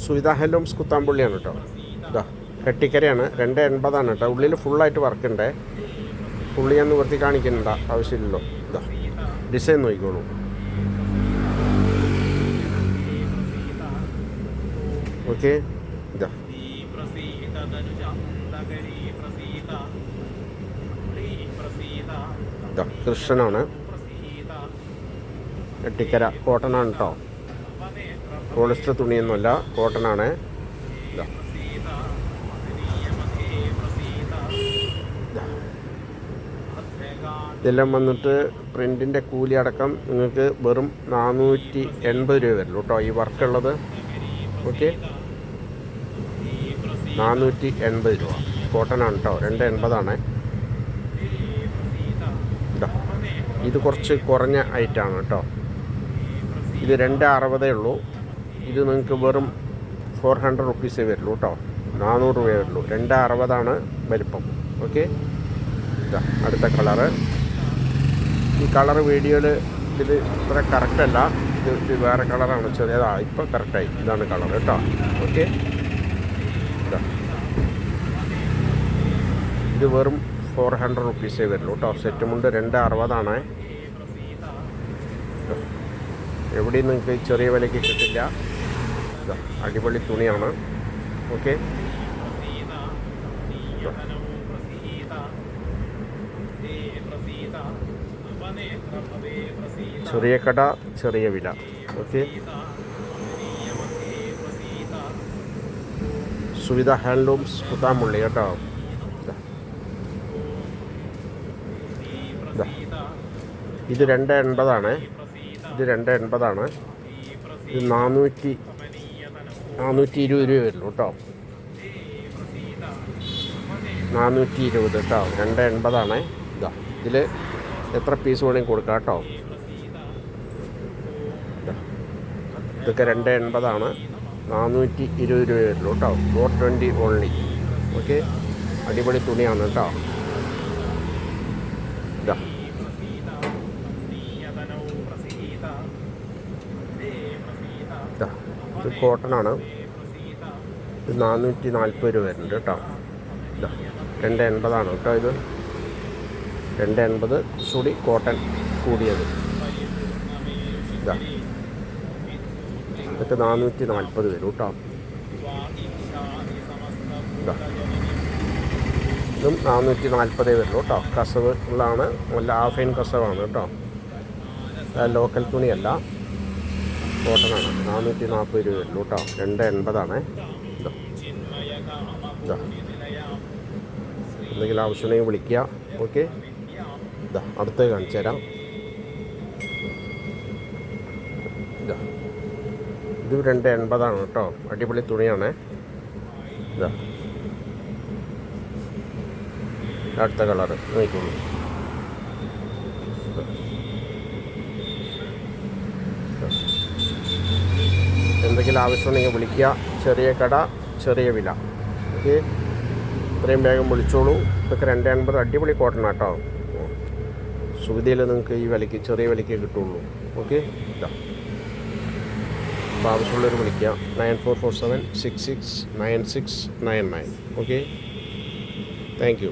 സുവിധ ഹെലൂംസ് കുത്താമ്പുള്ളിയാണ് കേട്ടോ. ഇതാ കെട്ടിക്കരയാണ്, 280 കേട്ടോ. ഉള്ളിൽ ഫുള്ളായിട്ട് വർക്കുണ്ടേ. പുള്ളി ഞാൻ നിവർത്തി കാണിക്കുന്നുണ്ട, ആവശ്യമില്ലല്ലോ. ഇതാ ഡിസൈൻ നോക്കിക്കോളൂ. ഓക്കെ, ഇതാ ഇതാ കൃഷ്ണനാണ്, കെട്ടിക്കര, കോട്ടനാണ് കേട്ടോ. പോളിസ്റ്റർ തുണിയൊന്നുമല്ല, കോട്ടനാണ്. ഇതാ ഇതെല്ലാം വന്നിട്ട് പ്രിൻറ്റിൻ്റെ കൂലി അടക്കം നിങ്ങൾക്ക് വെറും 480 രൂപ വരുള്ളൂ കേട്ടോ ഈ വർക്കുള്ളത്. ഓക്കെ, 480 രൂപ. കോട്ടനാണ് കേട്ടോ, 280. ഇതാ ഇത് കുറച്ച് കുറഞ്ഞ ഐറ്റാണ് കേട്ടോ. ഇത് 260 ഉള്ളൂ. ഇത് നിങ്ങൾക്ക് വെറും 400 റുപ്പീസേ വരുള്ളൂ കേട്ടോ. 400 രൂപയേ വരുള്ളൂ. 260 വലിപ്പം. ഓക്കെ, ഇതാ അടുത്ത കളറ്. ഈ കളർ വീഡിയോയിൽ ഇത് ഇത്ര കറക്റ്റല്ല, ഇത് വേറെ കളറാണ്, ചെറിയതാ. ഇപ്പോൾ കറക്റ്റായി, ഇതാണ് കളർ കേട്ടോ. ഓക്കെ, ഇതാ ഇത് വെറും 400 റുപ്പീസേ വരുള്ളൂ കേട്ടോ. സെറ്റ് മുണ്ട് 260. എവിടെയും നിങ്ങൾക്ക് ചെറിയ വിലയ്ക്ക് കിട്ടില്ല. ഇതാ അടിപൊളി തുണിയാണ്. ഓക്കെ, ചെറിയ കട, ചെറിയ വില. ഓക്കെ, സുവിധ ഹാൻഡ്ലൂംസ് കുത്താമ്പുള്ളി കേട്ടോ. ഇത് 280. ഇത് 280. ഇത് 420 രൂപ വരുള്ളൂ കേട്ടോ. 420 കേട്ടോ. 280. ഇതാ ഇതിൽ എത്ര പീസ് വേണമെങ്കിൽ കൊടുക്കാം കേട്ടോ. ഇതൊക്കെ 280. 420 രൂപ വരുള്ളൂ കേട്ടോ. 420 ഓൺലി. ഓക്കെ, അടിപൊളി തുണിയാണ് കേട്ടോ. ഇതാ ഇത് കോട്ടനാണ്. ഇത് 440 രൂപ വരുന്നുണ്ട് കേട്ടോ. ഇതാ 280 കേട്ടോ. ഇത് 280 കുറച്ചുകൂടി കോട്ടൺ കൂടിയത്. ഇതാ ഇതൊക്കെ 440 വരും കേട്ടോ. ഇതാ ഇതും 440 വരുള്ളൂ കേട്ടോ. കസവ് ഉള്ളതാണ്, നല്ല ഹാഫ് കസവാണ് കേട്ടോ. ലോക്കൽ തുണിയല്ല, കോട്ടനാണ്. 440 രൂപ വരുള്ളൂ കേട്ടോ. 280. ഇതാ ഇതാ എന്തെങ്കിലും ആവശ്യമുണ്ടെങ്കിൽ വിളിക്കുക. ഓക്കെ, ഇതാ അടുത്ത് കാണിച്ചു തരാം. ഇതാ ഇത് 280 കേട്ടോ. അടിപൊളി തുണിയാണ്. ഇതാ അടുത്ത കളറ് നോക്കിക്കോളൂ. എന്തെങ്കിലും ആവശ്യമുണ്ടെങ്കിൽ വിളിക്കുക. ചെറിയ കട, ചെറിയ വില. ഓക്കെ, ഇത്രയും വേഗം വിളിച്ചോളൂ. ഇതൊക്കെ 280. അടിപൊളി കോട്ടൺ കേട്ടോ. സുവിധയിൽ നിങ്ങൾക്ക് ഈ വിലയ്ക്ക്, ചെറിയ വിലയ്ക്ക് കിട്ടുള്ളൂ. ഓക്കെ, ഇതാ അപ്പോൾ ആവശ്യമുള്ളവർ വിളിക്കുക. 9447669699. Okay, thank you.